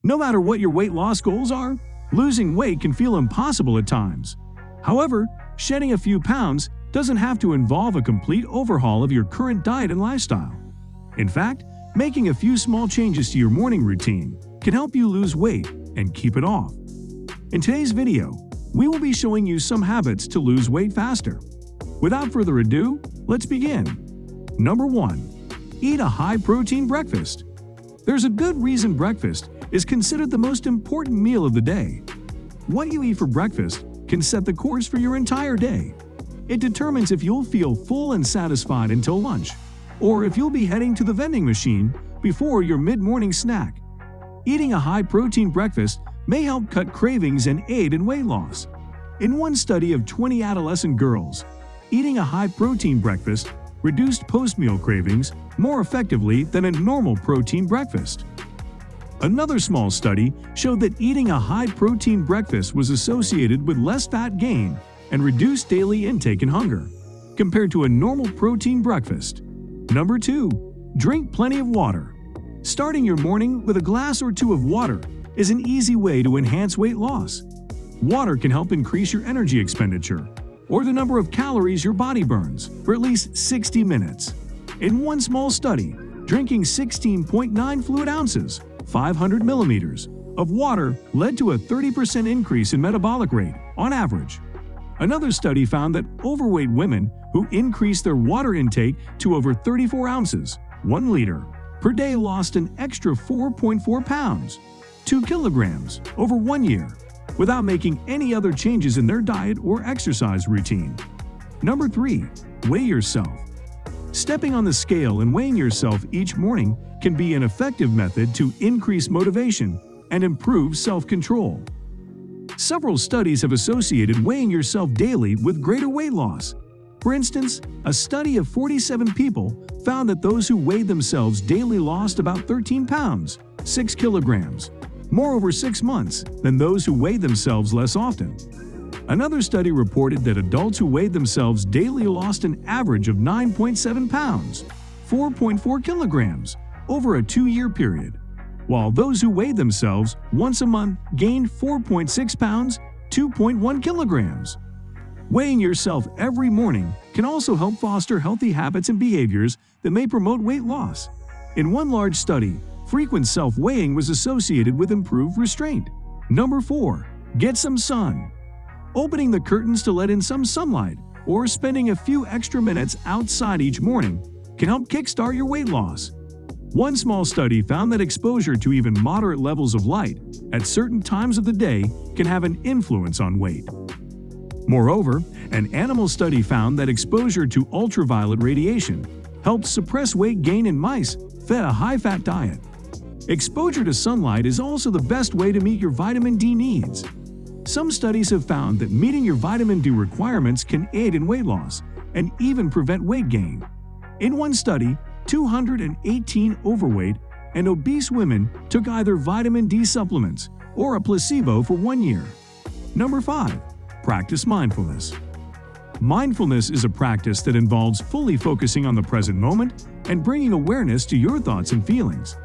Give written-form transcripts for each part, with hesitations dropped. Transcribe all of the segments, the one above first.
No matter what your weight loss goals are, losing weight can feel impossible at times. However, shedding a few pounds doesn't have to involve a complete overhaul of your current diet and lifestyle. In fact, making a few small changes to your morning routine can help you lose weight and keep it off. In today's video, we will be showing you some habits to lose weight faster. Without further ado, let's begin. Number 1. Eat a high-protein breakfast. There's a good reason breakfast is considered the most important meal of the day. What you eat for breakfast can set the course for your entire day. It determines if you'll feel full and satisfied until lunch, or if you'll be heading to the vending machine before your mid-morning snack. Eating a high-protein breakfast may help cut cravings and aid in weight loss. In one study of 20 adolescent girls, eating a high-protein breakfast reduced post-meal cravings more effectively than a normal protein breakfast. Another small study showed that eating a high-protein breakfast was associated with less fat gain and reduced daily intake and hunger, compared to a normal protein breakfast. Number 2. Drink plenty of water. Starting your morning with a glass or two of water is an easy way to enhance weight loss. Water can help increase your energy expenditure, or the number of calories your body burns, for at least 60 minutes. In one small study, drinking 16.9 fluid ounces, 500 milliliters, of water led to a 30% increase in metabolic rate on average. Another study found that overweight women who increased their water intake to over 34 ounces, 1 liter, per day lost an extra 4.4 pounds, 2 kilograms, over 1 year, without making any other changes in their diet or exercise routine. Number 3. Weigh yourself. Stepping on the scale and weighing yourself each morning can be an effective method to increase motivation and improve self-control. Several studies have associated weighing yourself daily with greater weight loss. For instance, a study of 47 people found that those who weighed themselves daily lost about 13 pounds, 6 kilograms, more over 6 months than those who weighed themselves less often. Another study reported that adults who weighed themselves daily lost an average of 9.7 pounds, 4.4 kilograms, over a 2-year period, while those who weighed themselves once a month gained 4.6 pounds, 2.1 kilograms. Weighing yourself every morning can also help foster healthy habits and behaviors that may promote weight loss. In one large study, frequent self-weighing was associated with improved restraint. Number 4. Get some sun. Opening the curtains to let in some sunlight or spending a few extra minutes outside each morning can help kickstart your weight loss. One small study found that exposure to even moderate levels of light at certain times of the day can have an influence on weight. Moreover, an animal study found that exposure to ultraviolet radiation helped suppress weight gain in mice fed a high-fat diet. Exposure to sunlight is also the best way to meet your vitamin D needs. Some studies have found that meeting your vitamin D requirements can aid in weight loss and even prevent weight gain. In one study, 218 overweight and obese women took either vitamin D supplements or a placebo for 1 year. Number 5. Practice mindfulness. Mindfulness is a practice that involves fully focusing on the present moment and bringing awareness to your thoughts and feelings.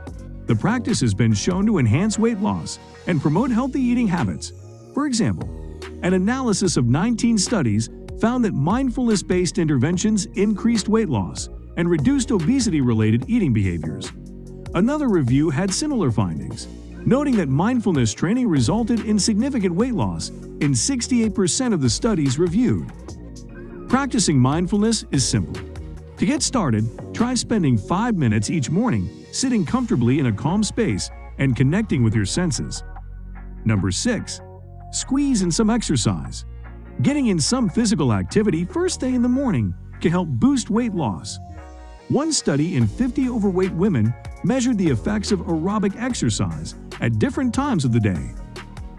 The practice has been shown to enhance weight loss and promote healthy eating habits. For example, an analysis of 19 studies found that mindfulness-based interventions increased weight loss and reduced obesity-related eating behaviors. Another review had similar findings, noting that mindfulness training resulted in significant weight loss in 68% of the studies reviewed. Practicing mindfulness is simple. To get started, try spending 5 minutes each morning sitting comfortably in a calm space and connecting with your senses. Number 6. Squeeze in some exercise. Getting in some physical activity first thing in the morning can help boost weight loss. One study in 50 overweight women measured the effects of aerobic exercise at different times of the day.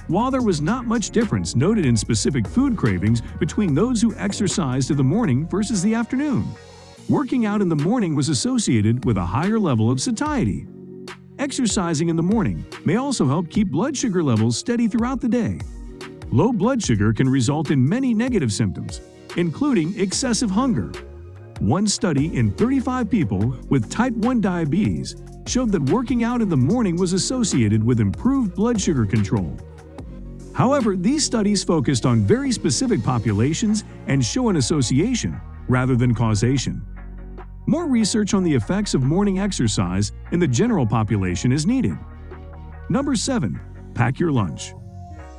While there was not much difference noted in specific food cravings between those who exercised in the morning versus the afternoon, working out in the morning was associated with a higher level of satiety. Exercising in the morning may also help keep blood sugar levels steady throughout the day. Low blood sugar can result in many negative symptoms, including excessive hunger. One study in 35 people with type 1 diabetes showed that working out in the morning was associated with improved blood sugar control. However, these studies focused on very specific populations and show an association rather than causation. More research on the effects of morning exercise in the general population is needed. Number 7. Pack your lunch.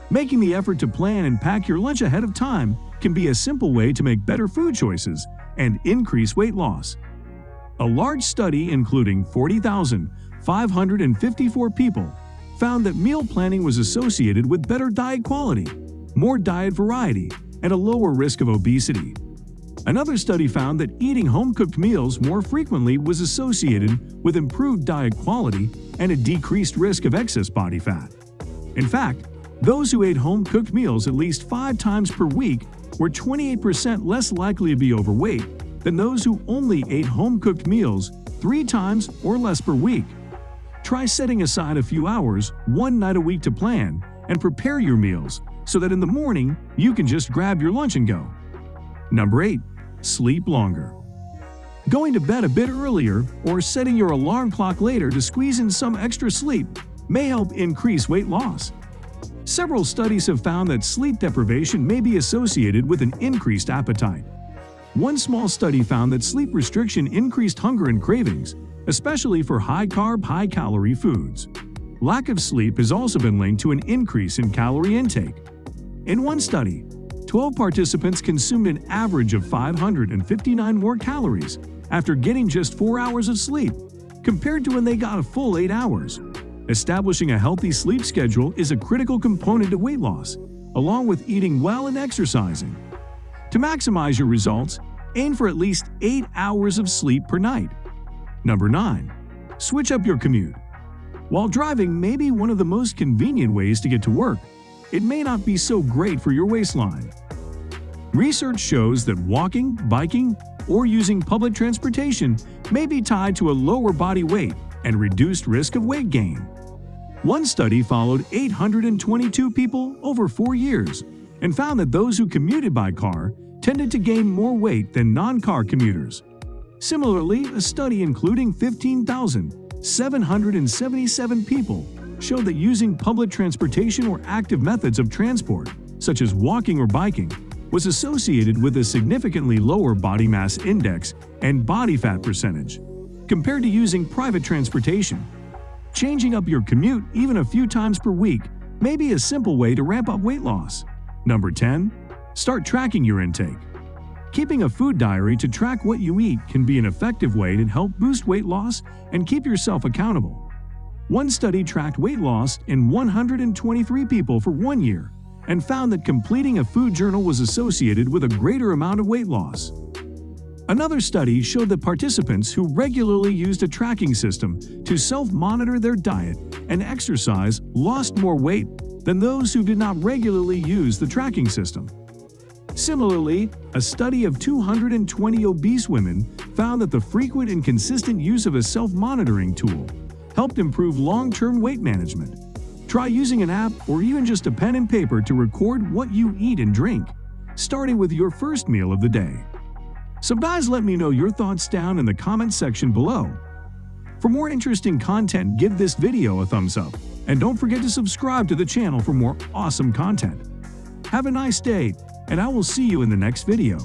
Making the effort to plan and pack your lunch ahead of time can be a simple way to make better food choices and increase weight loss. A large study including 40,554 people found that meal planning was associated with better diet quality, more diet variety, and a lower risk of obesity. Another study found that eating home-cooked meals more frequently was associated with improved diet quality and a decreased risk of excess body fat. In fact, those who ate home-cooked meals at least 5 times per week were 28% less likely to be overweight than those who only ate home-cooked meals 3 times or less per week. Try setting aside a few hours one night a week to plan and prepare your meals so that in the morning you can just grab your lunch and go. Number 8. Sleep longer. Going to bed a bit earlier or setting your alarm clock later to squeeze in some extra sleep may help increase weight loss. Several studies have found that sleep deprivation may be associated with an increased appetite. One small study found that sleep restriction increased hunger and cravings, especially for high-carb, high-calorie foods. Lack of sleep has also been linked to an increase in calorie intake. In one study, 12 participants consumed an average of 559 more calories after getting just 4 hours of sleep, compared to when they got a full 8 hours. Establishing a healthy sleep schedule is a critical component to weight loss, along with eating well and exercising. To maximize your results, aim for at least 8 hours of sleep per night. Number 9. Switch up your commute. While driving may be one of the most convenient ways to get to work, it may not be so great for your waistline. Research shows that walking, biking, or using public transportation may be tied to a lower body weight and reduced risk of weight gain. One study followed 822 people over 4 years and found that those who commuted by car tended to gain more weight than non-car commuters. Similarly, a study including 15,777 people showed that using public transportation or active methods of transport, such as walking or biking, was associated with a significantly lower body mass index and body fat percentage, compared to using private transportation. Changing up your commute even a few times per week may be a simple way to ramp up weight loss. Number 10. Start tracking your intake. Keeping a food diary to track what you eat can be an effective way to help boost weight loss and keep yourself accountable. One study tracked weight loss in 123 people for 1 year and found that completing a food journal was associated with a greater amount of weight loss. Another study showed that participants who regularly used a tracking system to self-monitor their diet and exercise lost more weight than those who did not regularly use the tracking system. Similarly, a study of 220 obese women found that the frequent and consistent use of a self-monitoring tool helped improve long-term weight management. Try using an app or even just a pen and paper to record what you eat and drink, starting with your first meal of the day. So guys, let me know your thoughts down in the comment section below. For more interesting content, give this video a thumbs up, and don't forget to subscribe to the channel for more awesome content. Have a nice day, and I will see you in the next video.